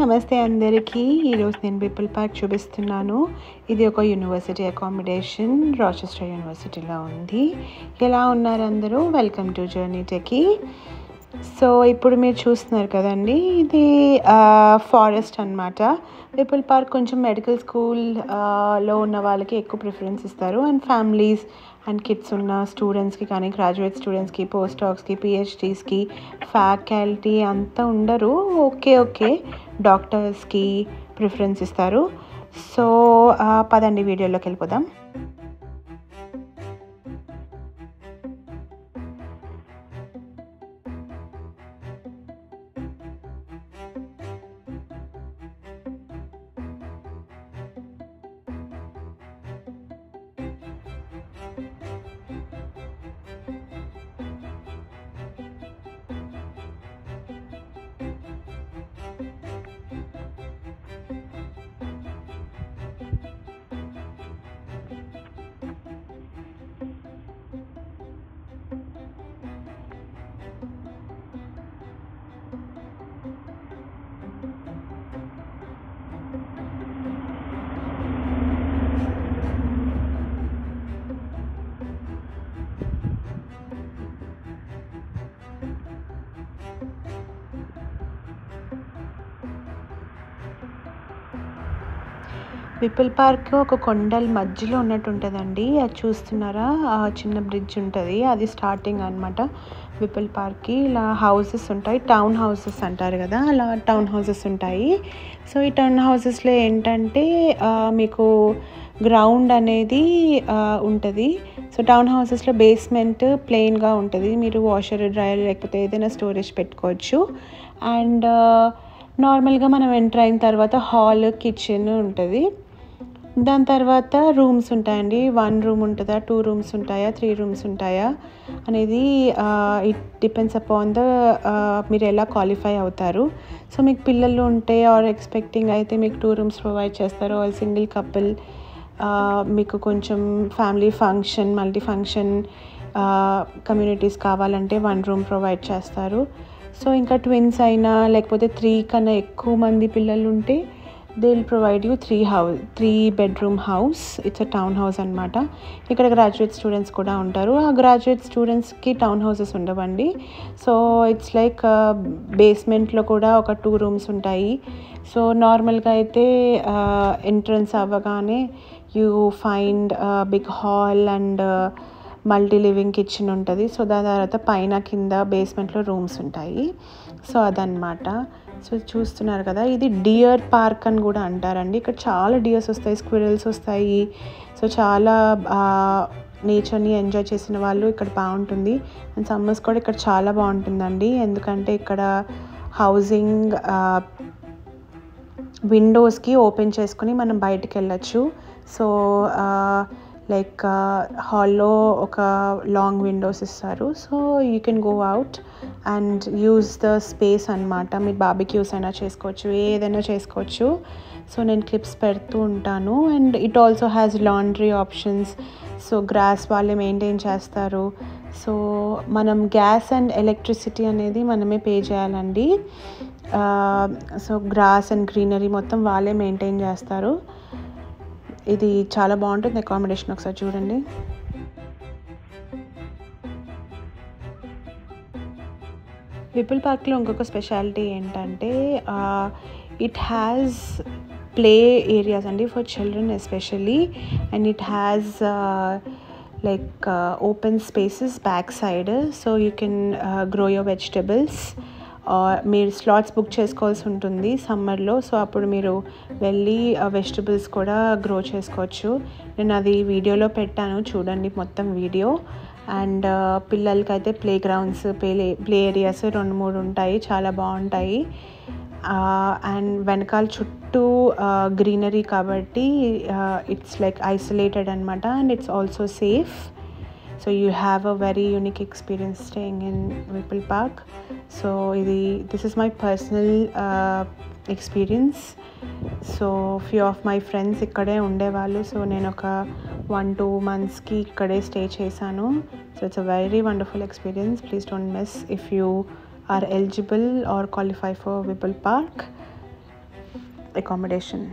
నమస్తే అందరికీ. ఈరోజు నేను పీపుల్ పార్క్ చూపిస్తున్నాను. ఇది ఒక యూనివర్సిటీ అకామిడేషన్, రాచెస్టర్ యూనివర్సిటీలో ఉంది. ఎలా ఉన్నారు అందరూ? Welcome to journey techie. So ఇప్పుడు మీరు చూస్తున్నారు కదండి, ఇది ఫారెస్ట్ అన్నమాట. పీపుల్ పార్క్ కొంచెం మెడికల్ స్కూల్లో ఉన్న వాళ్ళకి ఎక్కువ ప్రిఫరెన్స్ ఇస్తారు. అండ్ ఫ్యామిలీస్ అండ్ కిడ్స్ ఉన్న స్టూడెంట్స్కి కానీ, గ్రాడ్యుయేట్ స్టూడెంట్స్కి, పోస్ట్ డాక్స్కి, పిహెచ్డీస్కి, ఫ్యాకల్టీ అంతా ఉండరు. ఓకే డాక్టర్స్కి ప్రిఫరెన్స్ ఇస్తారు. సో పదండి వీడియోలోకి వెళ్ళిపోదాం. పీపుల్ పార్క్ ఒక కొండల మధ్యలో ఉన్నట్టు ఉంటుందండి. అది చూస్తున్నారా, చిన్న బ్రిడ్జ్ ఉంటుంది, అది స్టార్టింగ్ అనమాట పీపుల్ పార్క్కి. ఇలా హౌసెస్ ఉంటాయి, టౌన్ హౌసెస్ అంటారు కదా, అలా టౌన్ హౌసెస్ ఉంటాయి. సో ఈ టౌన్ హౌసెస్లో ఏంటంటే మీకు గ్రౌండ్ అనేది ఉంటుంది. సో టౌన్ హౌసెస్లో బేస్మెంట్ ప్లెయిన్గా ఉంటుంది. మీరు వాషర్, డ్రైయర్ లేకపోతే ఏదైనా స్టోరేజ్ పెట్టుకోవచ్చు. అండ్ నార్మల్గా మనం ఎంటర్ అయిన తర్వాత హాల్, కిచెన్ ఉంటుంది. దాని తర్వాత రూమ్స్ ఉంటాయండి. 1 రూమ్ ఉంటుందా, 2 రూమ్స్ ఉంటాయా, 3 రూమ్స్ ఉంటాయా అనేది ఇట్ డిపెండ్స్ అపాన్ మీరు ఎలా క్వాలిఫై అవుతారు. సో మీకు పిల్లలు ఉంటే ఆర్ ఎక్స్పెక్టింగ్ అయితే మీకు 2 రూమ్స్ ప్రొవైడ్ చేస్తారు. ఆర్ సింగిల్ కపుల్ మీకు కొంచెం family function, multi function communities కావాలంటే 1 రూమ్ ప్రొవైడ్ చేస్తారు. సో ఇంకా ట్విన్స్ అయినా లేకపోతే 3 కన్నా ఎక్కువ మంది పిల్లలు ఉంటే they will provide you 3 bedroom house. It's a town house అనమాట. ఇక్కడ గ్రాడ్యుయేట్ స్టూడెంట్స్ కూడా ఉంటారు. ఆ గ్రాడ్యుయేట్ స్టూడెంట్స్కి టౌన్ హౌసెస్ ఉండవండి. సో ఇట్స్ లైక్ బేస్మెంట్లో కూడా ఒక 2 రూమ్స్ ఉంటాయి. సో నార్మల్గా అయితే ఎంట్రన్స్ అవ్వగానే you find big hall and multi living kitchen ఉంటుంది. సో దాని తర్వాత పైన కింద బేస్మెంట్లో రూమ్స్ ఉంటాయి. సో అదనమాట. సో చూస్తున్నారు కదా, ఇది డియర్ పార్క్ అని కూడా అంటారండి. ఇక్కడ చాలా డియర్స్ వస్తాయి, స్క్విరల్స్ వస్తాయి. సో చాలా నేచర్ని ఎంజాయ్ చేసిన వాళ్ళు ఇక్కడ బాగుంటుంది. అండ్ సమ్మర్స్ కూడా ఇక్కడ చాలా బాగుంటుందండి. ఎందుకంటే ఇక్కడ హౌసింగ్ విండోస్కి ఓపెన్ చేసుకుని మనం బయటికి వెళ్ళచ్చు. సో లైక్ హాల్లో ఒక లాంగ్ విండోస్ ఇస్తారు. So you can go out and use the space అనమాట. మీరు బార్బిక్యూస్ అయినా చేసుకోవచ్చు, ఏదైనా చేసుకోవచ్చు. సో నేను క్లిప్స్ పెడుతూ ఉంటాను. And it also has laundry options. So grass వాళ్ళే మెయింటైన్ చేస్తారు. సో మనం గ్యాస్ అండ్ ఎలక్ట్రిసిటీ అనేది మనమే పే చేయాలండి. సో గ్రాస్ అండ్ గ్రీనరీ మొత్తం వాళ్ళే మెయింటైన్ చేస్తారు. ఇది చాలా బాగుంటుంది అకామిడేషన్. ఒకసారి చూడండి. పీపుల్ పార్క్లో ఇంకొక స్పెషాలిటీ ఏంటంటే ఇట్ హ్యాస్ ప్లే ఏరియాస్ అండి, for children especially. And it has like open spaces back side. So you can grow your vegetables. మీరు స్లాట్స్ బుక్ చేసుకోవాల్సి ఉంటుంది సమ్మర్లో. సో అప్పుడు మీరు వెళ్ళి వెజిటబుల్స్ కూడా గ్రో చేసుకోవచ్చు. నేను అది వీడియోలో పెట్టాను, చూడండి మొత్తం వీడియో. అండ్ పిల్లలకైతే ప్లే గ్రౌండ్స్, ప్లే ఏరియాస్ 2-3 ఉంటాయి, చాలా బాగుంటాయి. అండ్ వెనకాల చుట్టూ గ్రీనరీ కాబట్టి ఇట్స్ లైక్ ఐసోలేటెడ్ అనమాట. And it's also safe. So you have a very unique experience staying in Pipul Park. So this is my personal experience. So few of my friends ikkade undevallu. So nenu oka 1-2 months ki ikkade stay chesanu. So it's a very wonderful experience. Please don't miss if you are eligible or qualify for Pipul Park. Accommodation.